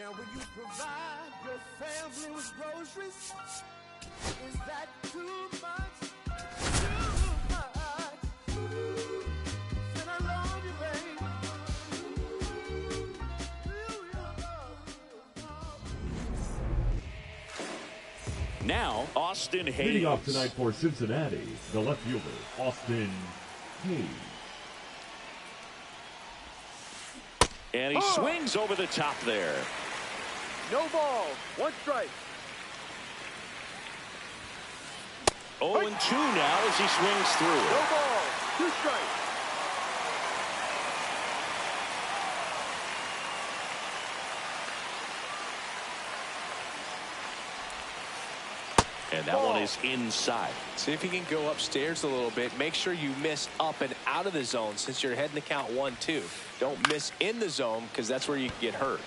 Now will you provide your family with groceries? Is that too much? Too much. Said I love you, babe. Now, Austin Hayes. Leading off tonight for Cincinnati, the left fielder, Austin Hayes. And he swings over the top there. No ball, 1 strike. 0-2 now as he swings through. No ball, 2 strikes. And that one is inside. See if you can go upstairs a little bit. Make sure you miss up and out of the zone since you're heading to count 1-2. Don't miss in the zone because that's where you can get hurt.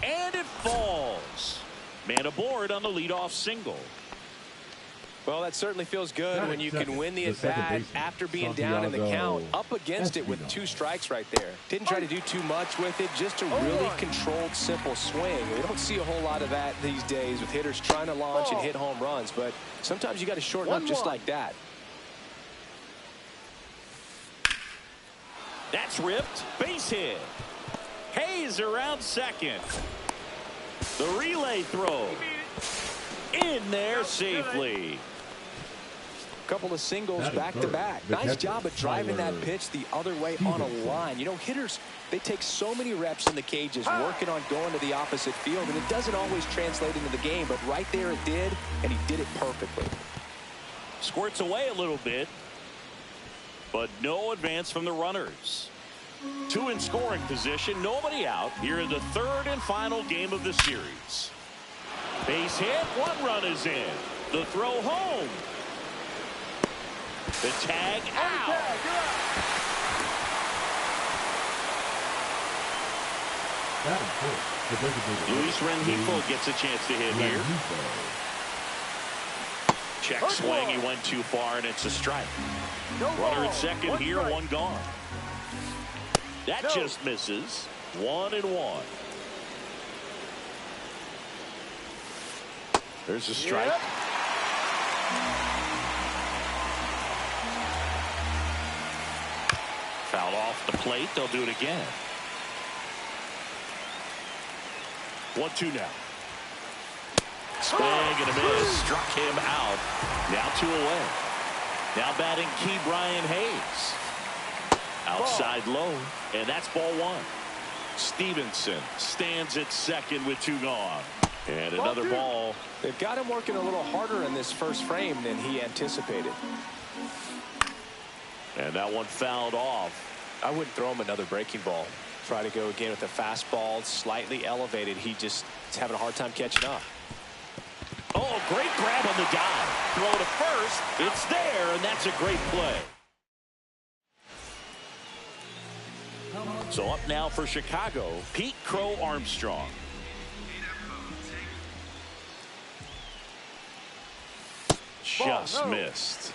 And it falls. Man aboard on the leadoff single. Well, that certainly feels good when you can win the at-bat after being down in the count, up against it with 2 strikes right there. Didn't try to do too much with it, just a really controlled, simple swing. We don't see a whole lot of that these days with hitters trying to launch and hit home runs, but sometimes you got to shorten up just like that. That's ripped. Base hit. Hayes around second. The relay throw. In there safely. Couple of singles back-to-back. Nice job of driving that pitch the other way on a line. You know, hitters, they take so many reps in the cages working on going to the opposite field, and it doesn't always translate into the game, but right there it did, and he did it perfectly. Squirts away a little bit, but no advance from the runners. 2 in scoring position, nobody out here in the 3rd and final game of the series. Base hit, 1 run is in. The throw home. The tag out. Luis Rengifo gets a chance to hit here. Check swing, he went too far, and it's a strike. Runner at second here, 1 gone. That just misses. 1-1. There's a strike. Foul off the plate. They'll do it again. 1-2 now. Swing and a miss. Struck him out. Now 2 away. Now batting key Brian Hayes. Outside low. And that's ball 1. Stevenson stands at second with 2 gone. And another ball. They've got him working a little harder in this first frame than he anticipated. And that one fouled off. I wouldn't throw him another breaking ball. Try to go again with a fastball slightly elevated. He just is having a hard time catching up. Oh, great grab on the dive. Throw to first. It's there, and that's a great play. So up now for Chicago, Pete Crow Armstrong. Just missed.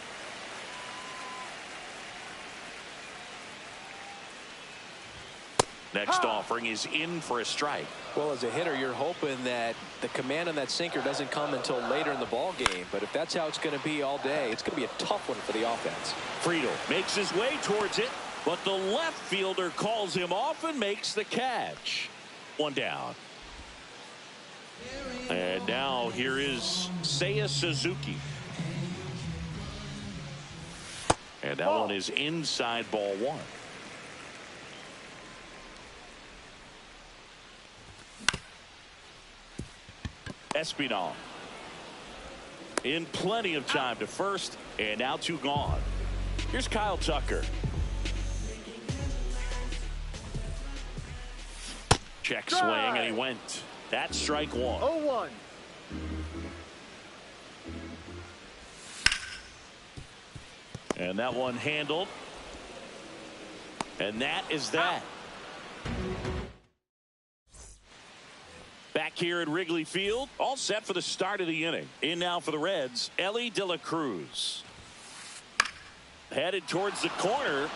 Next offering is in for a strike. Well, as a hitter, you're hoping that the command on that sinker doesn't come until later in the ball game. But if that's how it's going to be all day, it's going to be a tough one for the offense. Friedel makes his way towards it, but the left fielder calls him off and makes the catch. 1 down. And now here is Seiya Suzuki. And that one is inside ball 1. Espinal in plenty of time to first, and now 2 gone. Here's Kyle Tucker. Check swing, and he went. That's strike 1. 0-1. And that one handled. And that is that. Back here at Wrigley Field, all set for the start of the inning. In now for the Reds, Elly De La Cruz. Headed towards the corner.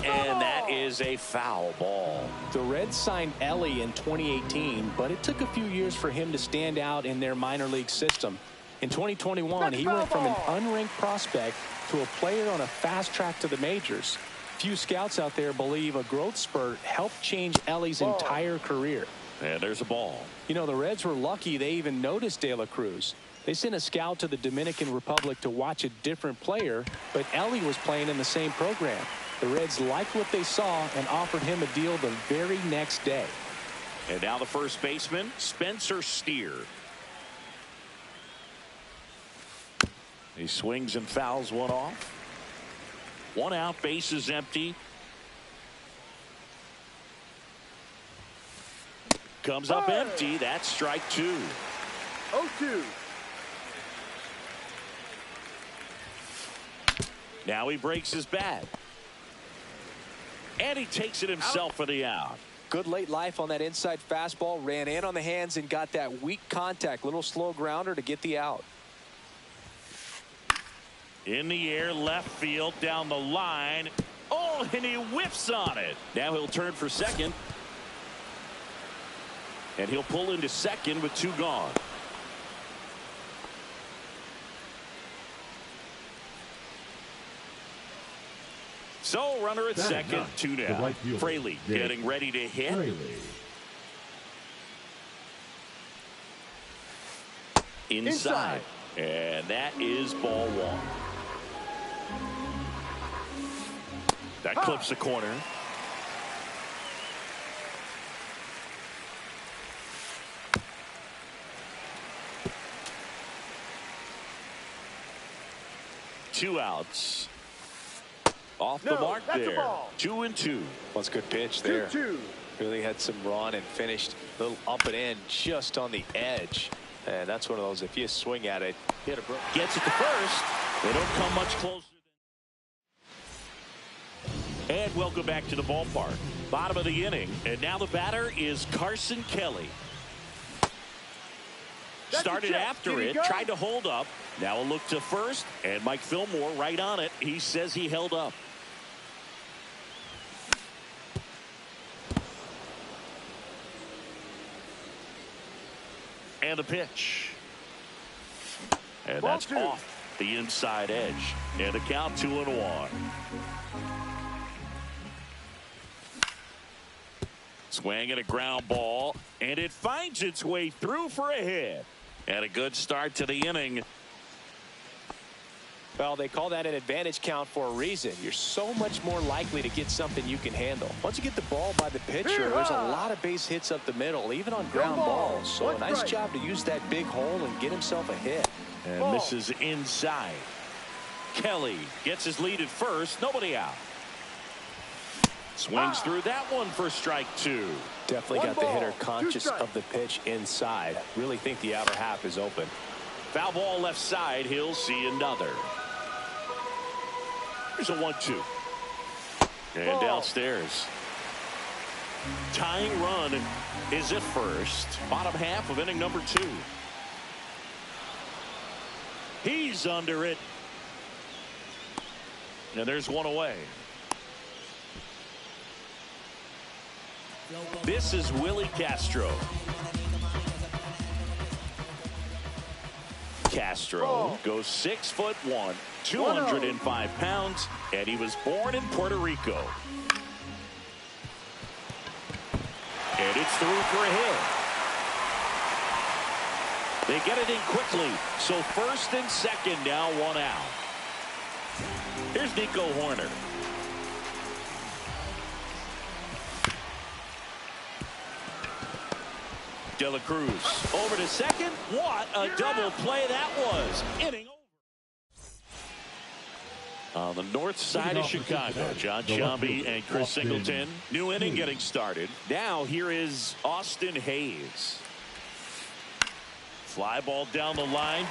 and that is a foul ball. The Reds signed Ellie in 2018, but it took a few years for him to stand out in their minor league system. In 2021, he went from an unranked prospect to a player on a fast track to the majors. Few scouts out there believe a growth spurt helped change Ellie's entire career. And there's a ball. You know, the Reds were lucky they even noticed De La Cruz. They sent a scout to the Dominican Republic to watch a different player, but Ellie was playing in the same program. The Reds liked what they saw and offered him a deal the very next day. And now the first baseman, Spencer Steer. He swings and fouls one off. One out, base is empty. Comes up empty. That's strike two. 0-2. Now he breaks his bat. And he takes it himself for the out. Good late life on that inside fastball. Ran in on the hands and got that weak contact. Little slow grounder to get the out. In the air, left field, down the line. Oh, and he whiffs on it. Now he'll turn for second. And he'll pull into second with two gone. So runner at second, two down. Right Fraley getting ready to hit. Inside. And that is ball one. That clips the corner. Two outs. Off the mark there. 2-2. Well, it's a good pitch there. 2-2. Really had some run and finished a little up and in just on the edge. And that's one of those, if you swing at it, hit a brook. Gets it to first. They don't come much closer. And welcome back to the ballpark. Bottom of the inning. And now the batter is Carson Kelly. Started after it, tried to hold up. Now a look to first, and Mike Fillmore right on it. He says he held up. And the pitch. And that's off the inside edge. And the count 2-1. Swing and a ground ball, and it finds its way through for a hit. And a good start to the inning. Well, they call that an advantage count for a reason. You're so much more likely to get something you can handle. Once you get the ball by the pitcher, there's a lot of base hits up the middle, even on ground balls. So a nice job to use that big hole and get himself a hit. And this is inside. Kelly gets his lead at first. Nobody out. Swings through that one for strike two. Definitely got the hitter conscious of the pitch inside. Really think the outer half is open. Foul ball left side. He'll see another. Here's a 1-2. And downstairs. Tying run is at first. Bottom half of inning number 2. He's under it. And there's one away. This is Willie Castro. Castro goes 6'1", 205 pounds, and he was born in Puerto Rico. And it's through for a hit. They get it in quickly, so first and second now, one out. Here's Nico Horner. De La Cruz over to second. What a double play that was. Inning over. On the north side of Chicago, John Sciambi and Chris Singleton. New inning getting started. Now here is Austin Hayes. Fly ball down the line.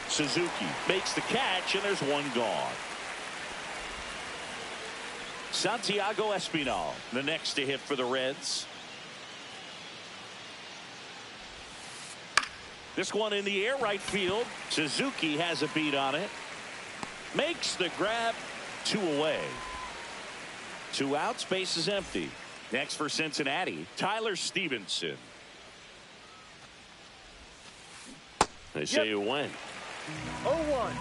Suzuki makes the catch, and there's one gone. Santiago Espinal, the next to hit for the Reds. This one in the air, right field. Suzuki has a beat on it. Makes the grab, 2 away. 2 outs, base is empty. Next for Cincinnati, Tyler Stevenson. They say you win. 0-1.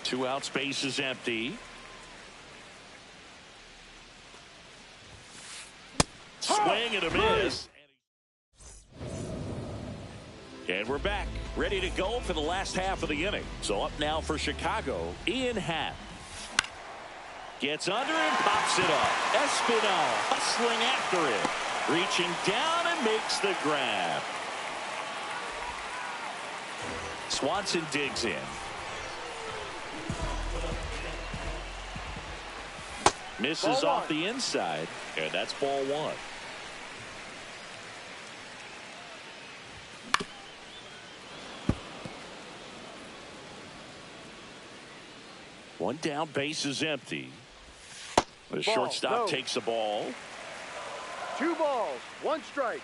Two outs, base is empty. Swing and a miss. And we're back, ready to go for the last half of the inning. So up now for Chicago, Ian Happ. Gets under and pops it up. Espinal hustling after it. Reaching down and makes the grab. Swanson digs in. Misses off the inside, and that's ball 1. One down, base is empty. The shortstop takes the ball. 2 balls, 1 strike.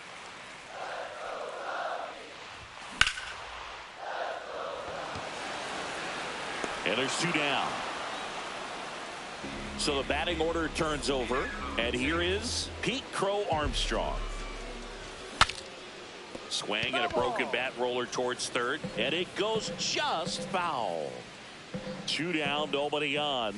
And there's 2 down. So the batting order turns over, and here is Pete Crow Armstrong. Swing and a broken bat roller towards third, and it goes just foul. 2 down, nobody on.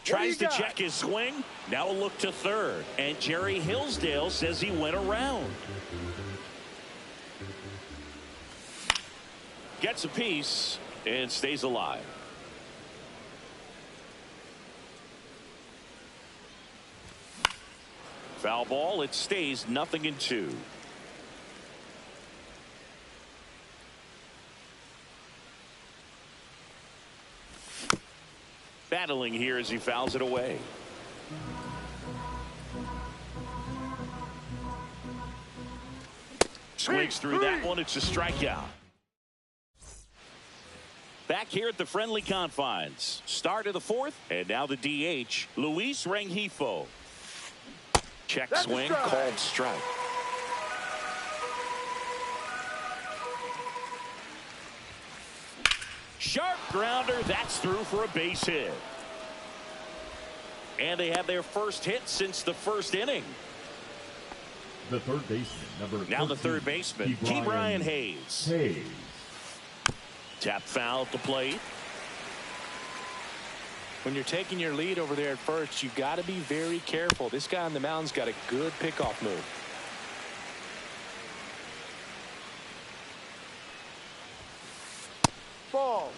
Tries to check his swing. Now a look to third, and Jerry Hillsdale says he went around. Gets a piece and stays alive. Foul ball, it stays 0-2. Battling here as he fouls it away. Swings through that one. It's a strikeout. Back here at the friendly confines. Start of the 4th, and now the DH, Luis Rengifo. Check swing, called strike. Sharp grounder, that's through for a base hit. And they have their first hit since the first inning. The third baseman, number 13, now the third baseman, Ke'Bryan Hayes. Tap foul at the plate. When you're taking your lead over there at first, you've got to be very careful. This guy on the mound's got a good pickoff move. Ball.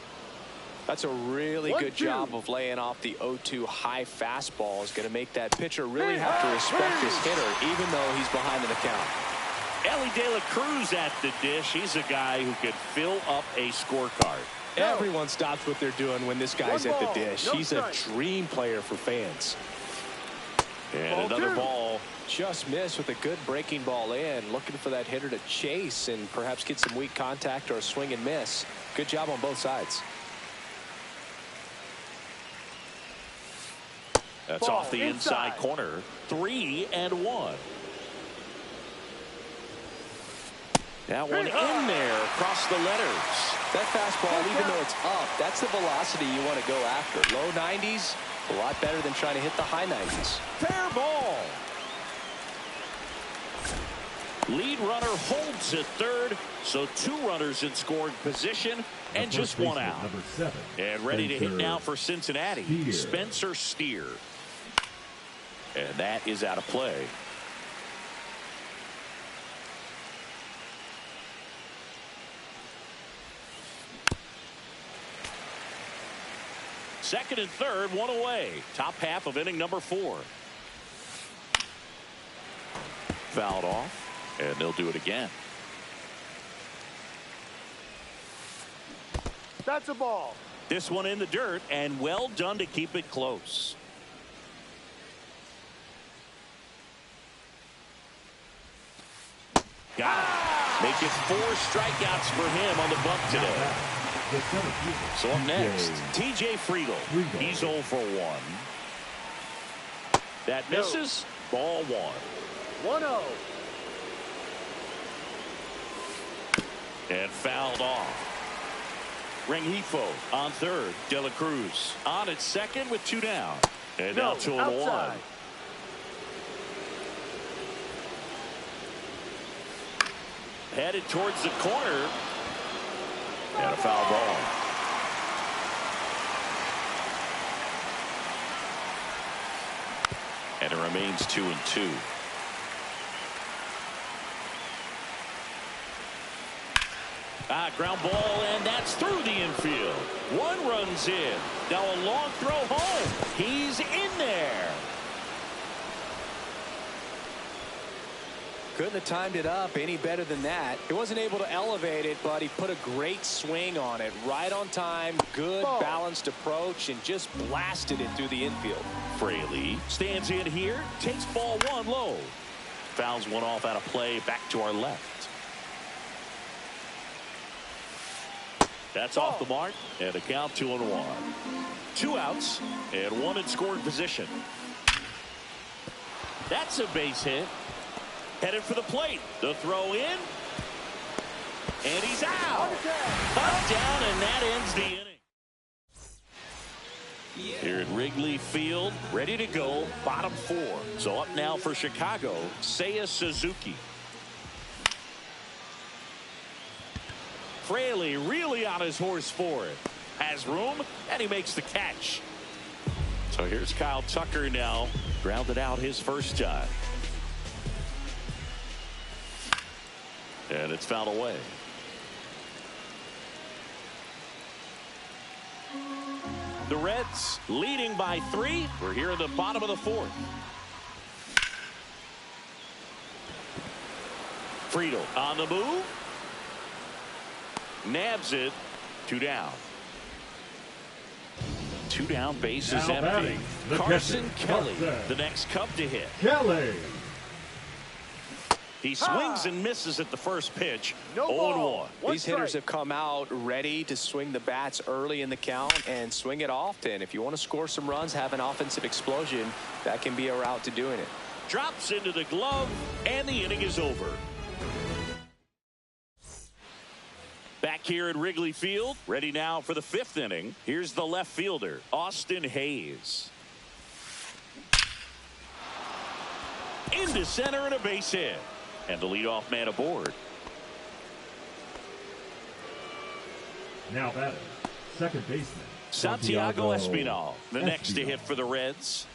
That's a really good job of laying off the 0-2 high fastball. Is going to make that pitcher really have to respect his hitter, even though he's behind in the count. Ellie De La Cruz at the dish. He's a guy who could fill up a scorecard. Everyone stops what they're doing when this guy's at the dish. He's a dream player for fans. And another ball. Just missed with a good breaking ball in. Looking for that hitter to chase and perhaps get some weak contact or a swing and miss. Good job on both sides. That's off the inside corner. 3-1. That one in there across the letters. That fastball, even though it's up, that's the velocity you want to go after. Low 90s, a lot better than trying to hit the high 90s. Fair ball. Lead runner holds at third, so 2 runners in scoring position and just 1 out. Number 7, and ready to hit now for Cincinnati, Spencer Steer. And that is out of play. Second and third, 1 away. Top half of inning number 4. Fouled off, and they'll do it again. That's a ball. This one in the dirt, and well done to keep it close. Got it. Make it 4 strikeouts for him on the bunt today. So up next, TJ Friedl. He's 0 for 1. That misses. Ball 1. 1-0. And fouled off. Rengifo on third. De La Cruz on at second with 2 down. And now 2-1. Headed towards the corner. And a foul ball. And it remains 2-2. Ground ball, and that's through the infield. 1 runs in. Now a long throw home. He's in there. Couldn't have timed it up any better than that. He wasn't able to elevate it, but he put a great swing on it. Right on time, good balanced approach, and just blasted it through the infield. Fraley stands in here, takes ball 1 low. Fouls one off out of play, back to our left. That's off the mark, and a count 2-1. 2 outs, and 1 in scoring position. That's a base hit. Headed for the plate. The throw in. And he's out. Touchdown, and that ends the inning. Here at Wrigley Field, ready to go, bottom 4. So up now for Chicago, Seiya Suzuki. Fraley really on his horse for it. Has room, and he makes the catch. So here's Kyle Tucker now. Grounded out his first time. And it's fouled away. The Reds leading by 3. We're here in the bottom of the 4th. Friedel on the move. Nabs it. 2 down. 2 down, base is empty. Carson Kelly, the next Cub to hit. Kelly. He swings and misses at the first pitch. 0-1. These hitters have come out ready to swing the bats early in the count and swing it often. If you want to score some runs, have an offensive explosion, that can be a route to doing it. Drops into the glove, and the inning is over. Back here at Wrigley Field, ready now for the 5th inning. Here's the left fielder, Austin Hayes. Into center and a base hit. And the leadoff man aboard. Now batting, second baseman Santiago Espinal, the next to hit for the Reds.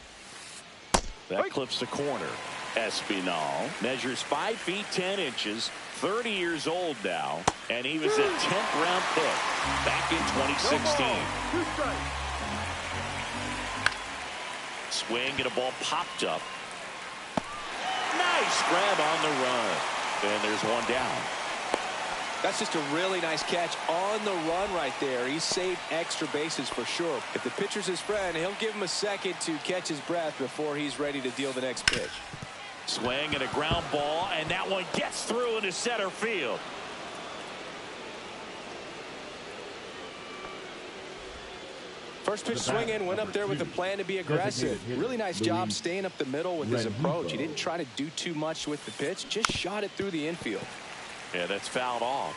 That clips the corner. Espinal measures 5 feet 10 inches, 30 years old now, and he was a 10th round pick back in 2016. Swing and a ball popped up. Nice grab on the run. And there's 1 down. That's just a really nice catch on the run right there. He saved extra bases for sure. If the pitcher's his friend, he'll give him a second to catch his breath before he's ready to deal the next pitch. Swing and a ground ball, and that one gets through into center field. First pitch swinging, went up there with a plan to be aggressive. Really nice job staying up the middle with his approach. He didn't try to do too much with the pitch, just shot it through the infield. Yeah, that's fouled off.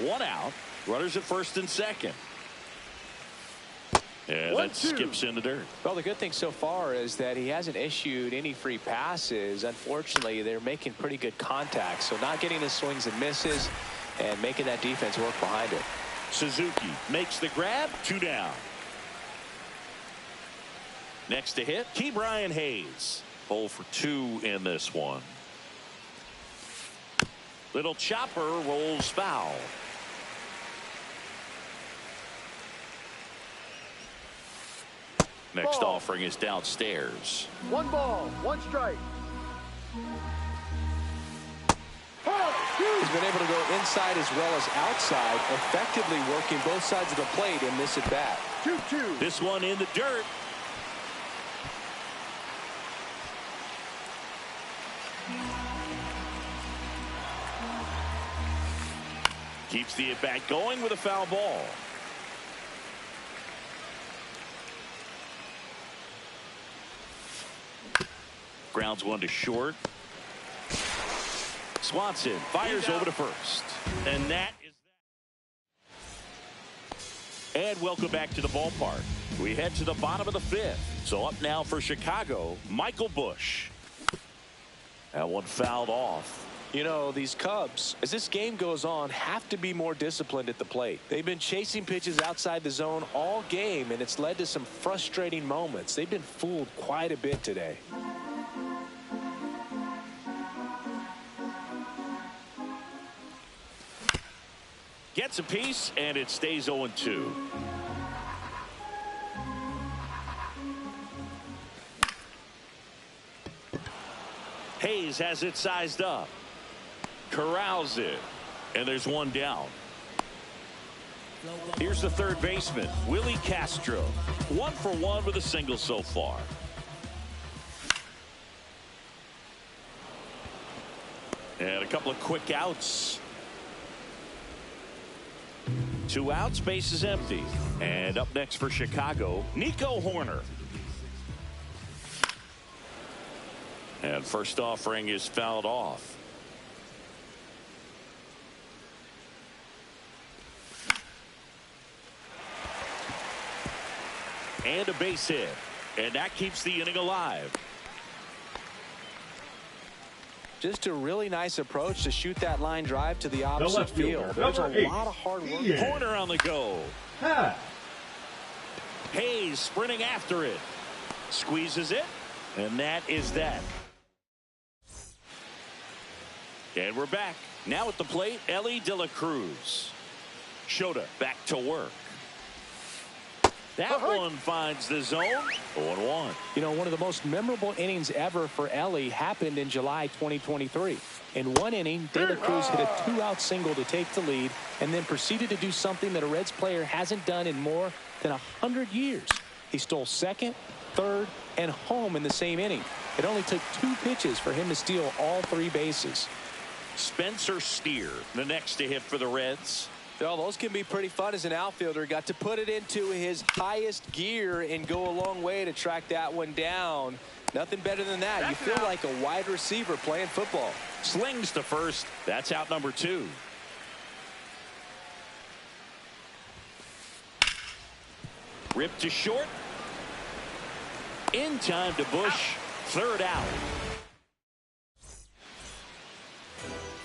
One out. Runners at first and second. Yeah, that skips in the dirt. Well, the good thing so far is that he hasn't issued any free passes. Unfortunately, they're making pretty good contact. So not getting his swings and misses and making that defense work behind it. Suzuki makes the grab. 2 down. Next to hit, Brian Hayes. 0 for 2 in this one. Little chopper rolls foul. Next offering is downstairs. 1 ball, 1 strike. He's been able to go inside as well as outside, effectively working both sides of the plate in this at bat. 2-2. This one in the dirt. Keeps the at bat going with a foul ball. Grounds one to short. Swanson fires over to first. And that is that. And welcome back to the ballpark. We head to the bottom of the fifth. So up now for Chicago, Michael Busch. That one fouled off. You know, these Cubs, as this game goes on, have to be more disciplined at the plate. They've been chasing pitches outside the zone all game, and it's led to some frustrating moments. They've been fooled quite a bit today. Gets a piece, and it stays 0-2. Hayes has it sized up. Corrals it. And there's one down. Here's the third baseman, Willie Castro. 1 for 1 with a single so far. And a couple of quick outs. 2 outs, base is empty. And up next for Chicago, Nico Hoerner. And first offering is fouled off. And a base hit. And that keeps the inning alive. Just a really nice approach to shoot that line drive to the opposite field. There's a lot of hard work. Hoerner on the go. Hayes sprinting after it. Squeezes it. And that is that. And we're back. Now at the plate, Elly De La Cruz. Shota back to work. That one finds the zone. 0-1. You know, one of the most memorable innings ever for Elly happened in July 2023. In one inning, De La Cruz hit a 2-out single to take the lead and then proceeded to do something that a Reds player hasn't done in more than 100 years. He stole second, third, and home in the same inning. It only took 2 pitches for him to steal all 3 bases. Spencer Steer, the next to hit for the Reds. Well, those can be pretty fun as an outfielder. Got to put it into his highest gear and go a long way to track that one down. Nothing better than that. You feel like a wide receiver playing football. Slings to first. That's out number 2. Ripped to short. In time to Busch. Third out.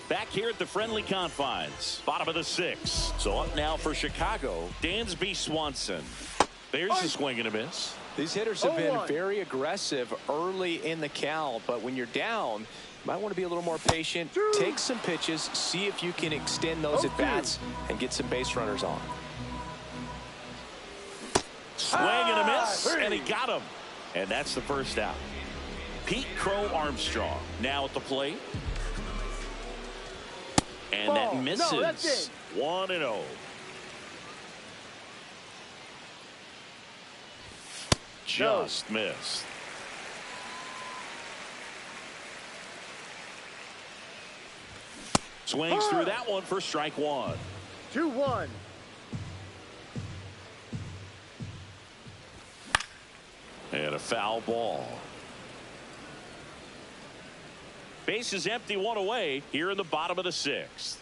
Back here at the friendly confines. Bottom of the 6th. So up now for Chicago, Dansby Swanson. There's a swing and a miss. These hitters have been very aggressive early in the count, but when you're down, you might want to be a little more patient. Take some pitches, see if you can extend those at-bats and get some base runners on. Swing and a miss, and he got him. And that's the first out. Pete Crow Armstrong now at the plate. And that misses. 1-0. Just missed. Swings through that one for strike 1. 2-1. And a foul ball. Base is empty, 1 away here in the bottom of the 6th.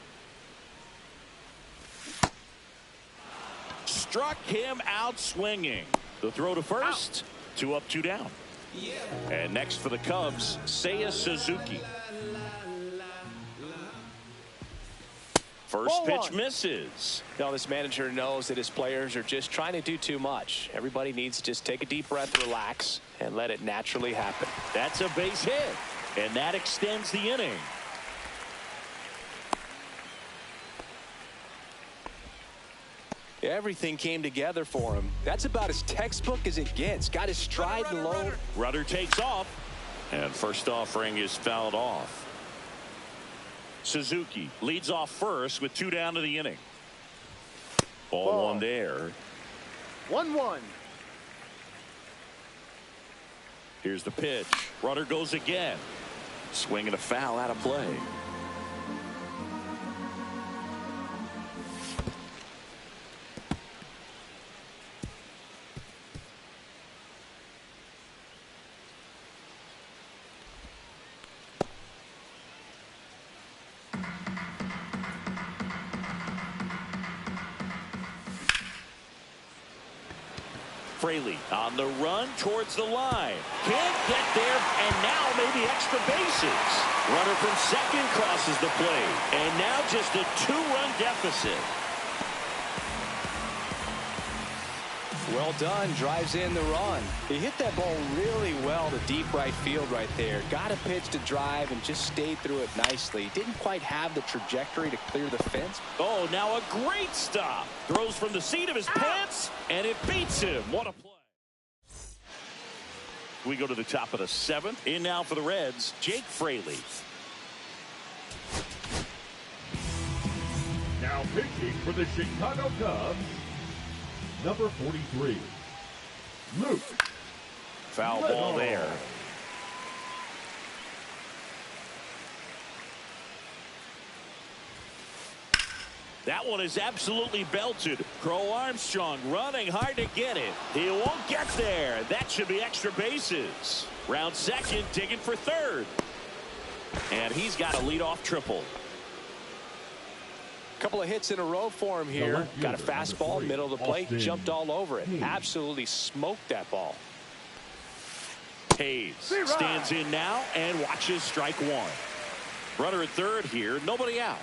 Struck him out swinging. The throw to first. 2 up, 2 down. And next for the Cubs, Seiya Suzuki. First pitch misses. Now this manager knows that his players are just trying to do too much. Everybody needs to just take a deep breath, relax, and let it naturally happen. That's a base hit. And that extends the inning. Everything came together for him. That's about as textbook as it gets. Got his stride and low. Rudder takes off. And first offering is fouled off. Suzuki leads off first with 2 down to the inning. Ball 1 there. 1-1. Here's the pitch. Rudder goes again. Swing and a foul out of play. Fraley on the run towards the line. Can't get there, and now maybe extra bases. Runner from second crosses the plate, and now just a 2-run deficit. Well done, drives in the run. He hit that ball really well to deep right field right there. Got a pitch to drive and just stayed through it nicely. Didn't quite have the trajectory to clear the fence. Oh, now a great stop. Throws from the seat of his pants, and it beats him. What a play. We go to the top of the 7th. In now for the Reds, Jake Fraley. Now pitching for the Chicago Cubs, number 43, Luke. Foul ball there. That one is absolutely belted. Crow Armstrong running hard to get it. He won't get there. That should be extra bases. Round second, digging for third. And he's got a leadoff triple. Couple of hits in a row for him here. Got a fastball, middle of the plate, jumped all over it. Absolutely smoked that ball. Hayes stands in now and watches strike one. Runner at third here, nobody out.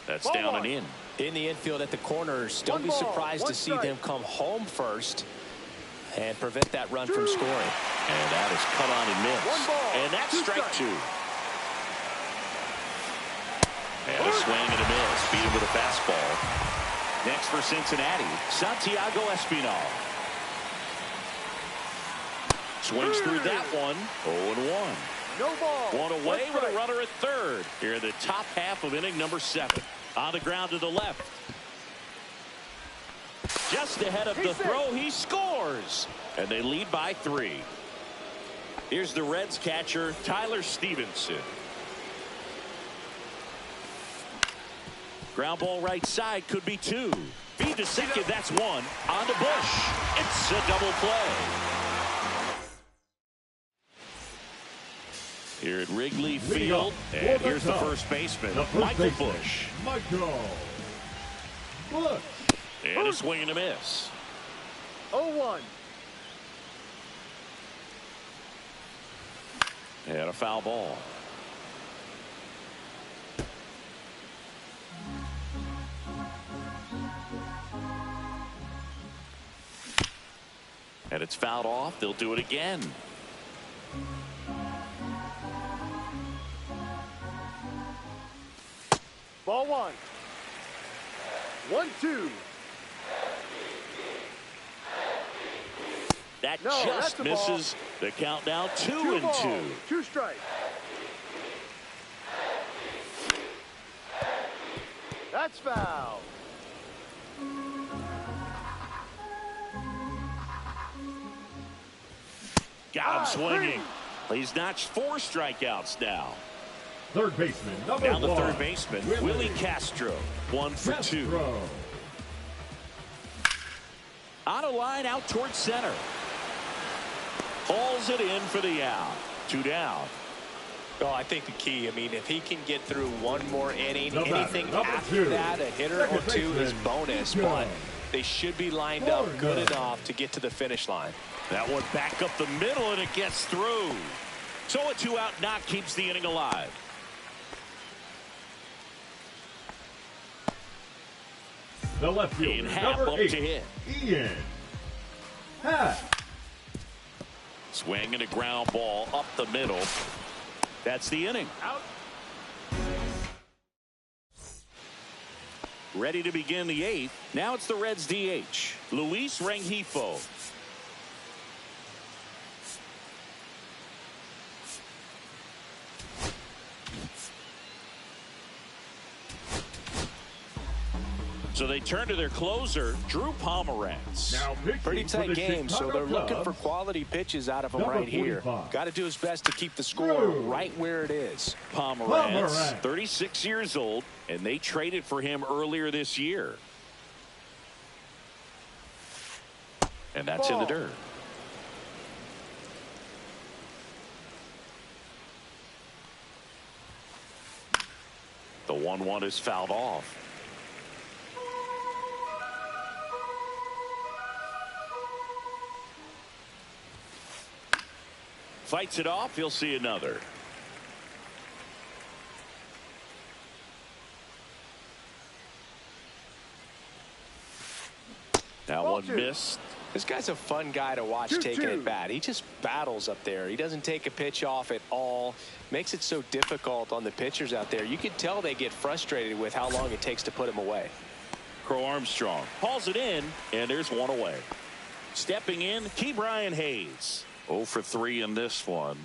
That's down and in. In the infield at the corners. Don't be surprised to see them come home first and prevent that run from scoring. And that is cut on and missed. And that's strike two. And a swing and a miss. Beat him with a fastball. Next for Cincinnati, Santiago Espinal. Swings through that one. 0-1. No ball. One away with a runner at third. Here in the top half of inning number 7. On the ground to the left. Just ahead of the throw, he scores. And they lead by 3. Here's the Reds catcher, Tyler Stevenson. Ground ball right side, could be 2. Feed to second, that's 1. On to Bush. It's a double play. Here at Wrigley Field, and here's the first baseman, Michael Bush. Michael Bush. And a swing and a miss. 0-1. And a foul ball. And it's fouled off. They'll do it again. Ball 1. 1-2. That just misses. The count now 2-2. 2 strikes. That's foul. Got him swinging. He's notched 4 strikeouts now. Third baseman, number 1. Down the third baseman, Willie Castro. 1 for 2. On a line out towards center. Hauls it in for the out. 2 down. Oh, I think the key, I mean, if he can get through one more inning, anything after that, a hitter or 2 is bonus, but they should be lined up good enough to get to the finish line. That one back up the middle, and it gets through. So a 2-out knock keeps the inning alive. The left fielder, Ian Happ number up 8, to hit. Ian Happ. Swing and a ground ball up the middle. That's the inning. Out. Ready to begin the 8th. Now it's the Reds DH, Luis Rengifo. So they turn to their closer, Drew Pomeranz. Pretty tight game, so they're looking for quality pitches out of him right here. Got to do his best to keep the score right where it is. Pomeranz, 36 years old, and they traded for him earlier this year. And that's in the dirt. The 1-1 is fouled off. fights it off. He'll see another. That one missed. This guy's a fun guy to watch taking at bat. He just battles up there. He doesn't take a pitch off at all. Makes it so difficult on the pitchers out there. You can tell they get frustrated with how long it takes to put him away. Crow Armstrong hauls it in, and there's one away. Stepping in, Brian Hayes. 0 for 3 in this one.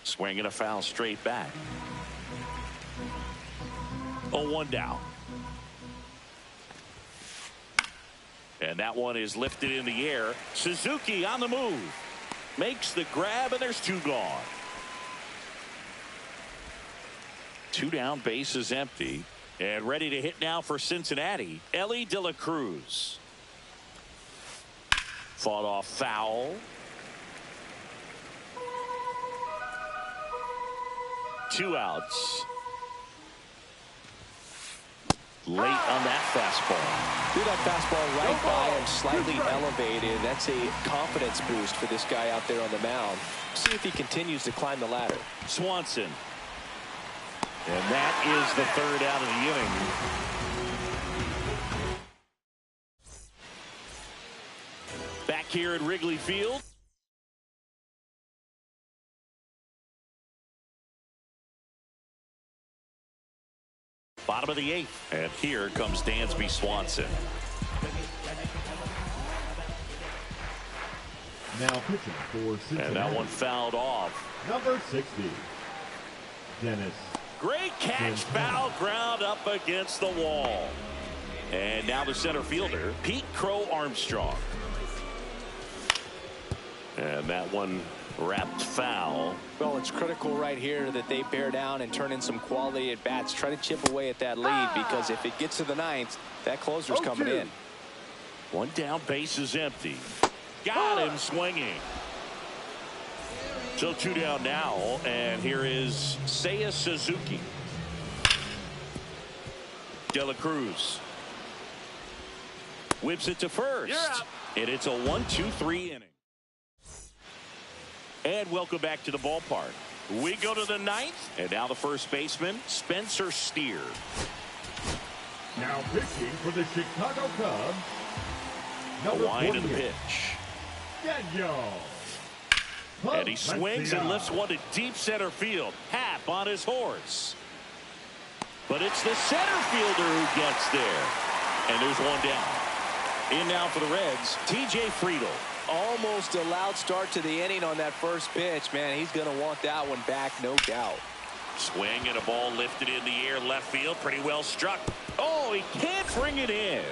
Swinging a foul straight back. 0-1 down. And that one is lifted in the air. Suzuki on the move. Makes the grab, and there's 2 gone. 2 down, bases empty. And ready to hit now for Cincinnati, Ellie De La Cruz. Fought off foul. 2 outs. Late on that fastball. Threw that fastball right by him, slightly elevated. That's a confidence boost for this guy out there on the mound. See if he continues to climb the ladder. Swanson. And that is the 3rd out of the inning. Back here at Wrigley Field. Bottom of the 8th. And here comes Dansby Swanson. Now pitching for Cincinnati. And that one fouled off. Number 60, Dennis. Great catch, foul ground up against the wall. And now the center fielder, Pete Crow Armstrong. And that one wrapped foul. Well, it's critical right here that they bear down and turn in some quality at bats. Try to chip away at that lead, because if it gets to the 9th, that closer's coming in. 1 down, bases empty. Got him swinging. So 2 down now, and here is Seiya Suzuki. De La Cruz whips it to first, and it's a 1-2-3 inning. And welcome back to the ballpark. We go to the 9th, and now the first baseman, Spencer Steer. Now pitching for the Chicago Cubs, A line in the pitch. Daniel. And he swings and lifts one to deep center field. Hap on his horse. But it's the center fielder who gets there. And there's 1 down. In now for the Reds, T.J. Friedl. Almost a loud start to the inning on that first pitch. Man, he's going to want that one back, no doubt. Swing and a ball lifted in the air, left field, pretty well struck. Oh, he can't bring it in.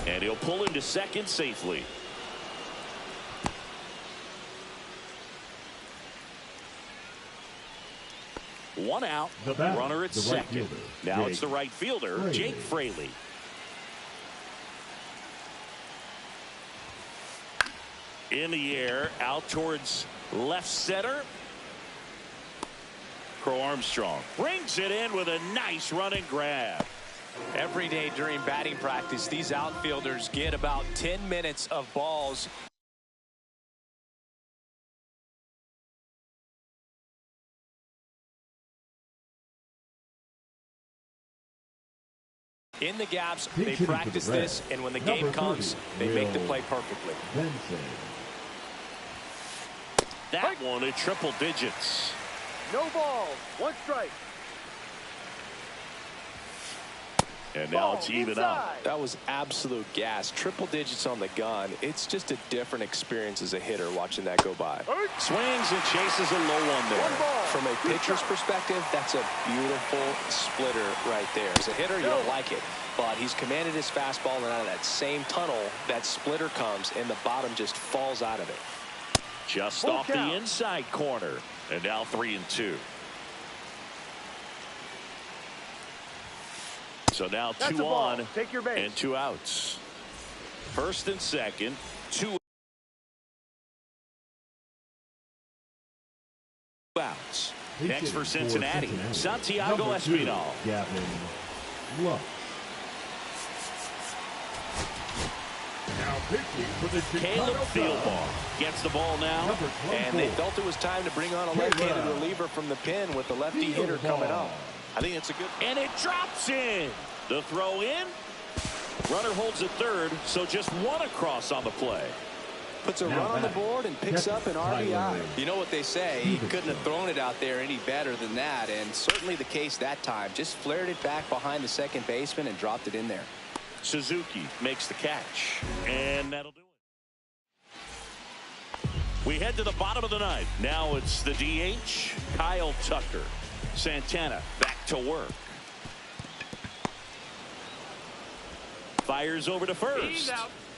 And he'll pull into second safely. One out, runner at second. Now it's the right fielder, Jake Fraley. In the air, out towards left center. Crow Armstrong brings it in with a nice running grab. Every day during batting practice, these outfielders get about 10 minutes of balls. In the gaps, they practice this, and when the game comes, they make the play perfectly. That one in triple digits. No ball. 1 strike. And now it's even up. That was absolute gas. Triple digits on the gun. It's just a different experience as a hitter watching that go by. Swings and chases a low one there. From a pitcher's perspective, that's a beautiful splitter right there. As a hitter, you don't like it. But he's commanded his fastball, and out of that same tunnel, that splitter comes, and the bottom just falls out of it. Just off the inside corner. And now 3-2. So now 2 on and 2 outs. First and second, 2 outs. Next for Cincinnati, Santiago Espinal. Now pitching for the Chicago Caleb Thielbar gets the ball now. And they felt it was time to bring on a left-handed reliever from the pen with the lefty hitter coming up. I think it's a good. And it drops in. The throw in. Runner holds at third, so just one across on the play. Puts a run on the board and picks up an RBI. You know what they say, he couldn't have thrown it out there any better than that, and certainly the case that time. Just flared it back behind the second baseman and dropped it in there. Suzuki makes the catch, and that'll do it. We head to the bottom of the ninth. Now it's the DH, Kyle Tucker. Santana back to work. Fires over to first.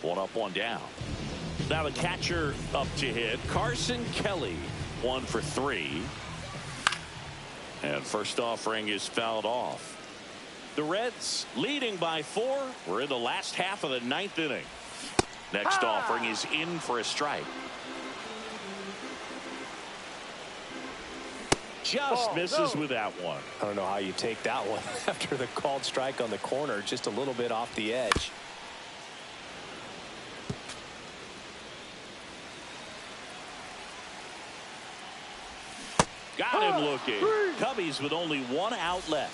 One up, one down. Now the catcher up to hit. Carson Kelly, 1 for 3. And first offering is fouled off. The Reds leading by 4. We're in the last half of the ninth inning. Next offering is in for a strike. Just misses with that one. I don't know how you take that one after the called strike on the corner, just a little bit off the edge. Got him looking. Cubbies with only one out left.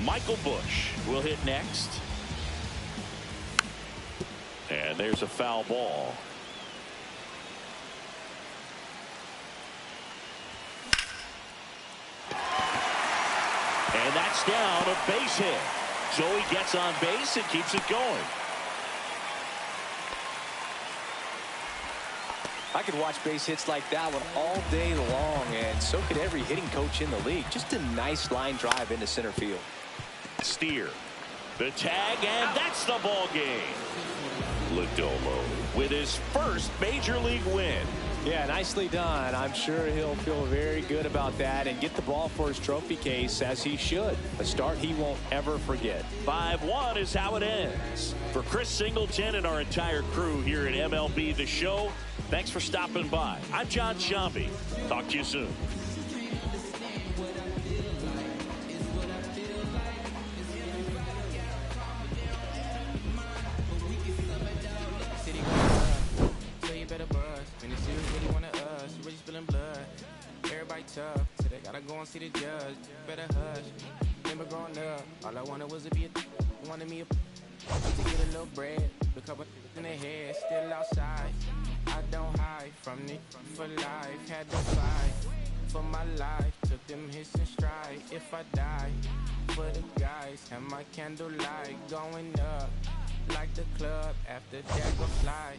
Michael Bush will hit next. And there's a foul ball. And that's down, a base hit. Joey gets on base and keeps it going. I could watch base hits like that one all day long, and so could every hitting coach in the league. Just a nice line drive into center field. Steer. The tag, and that's the ball game. Lodolo with his first major league win. Yeah, nicely done. I'm sure he'll feel very good about that and get the ball for his trophy case, as he should. A start he won't ever forget. 5-1 is how it ends. For Chris Singleton and our entire crew here at MLB The Show, thanks for stopping by. I'm John Shambi. Talk to you soon. Tough, so they gotta go and see the judge. Better hush. Remember growing up, all I wanted was to be a wanted me to get a little bread. A couple in their head, still outside. I don't hide from it for life. Had to fight for my life. Took them hits in stride. If I die for the guys, and my candlelight going up like the club after that go fly.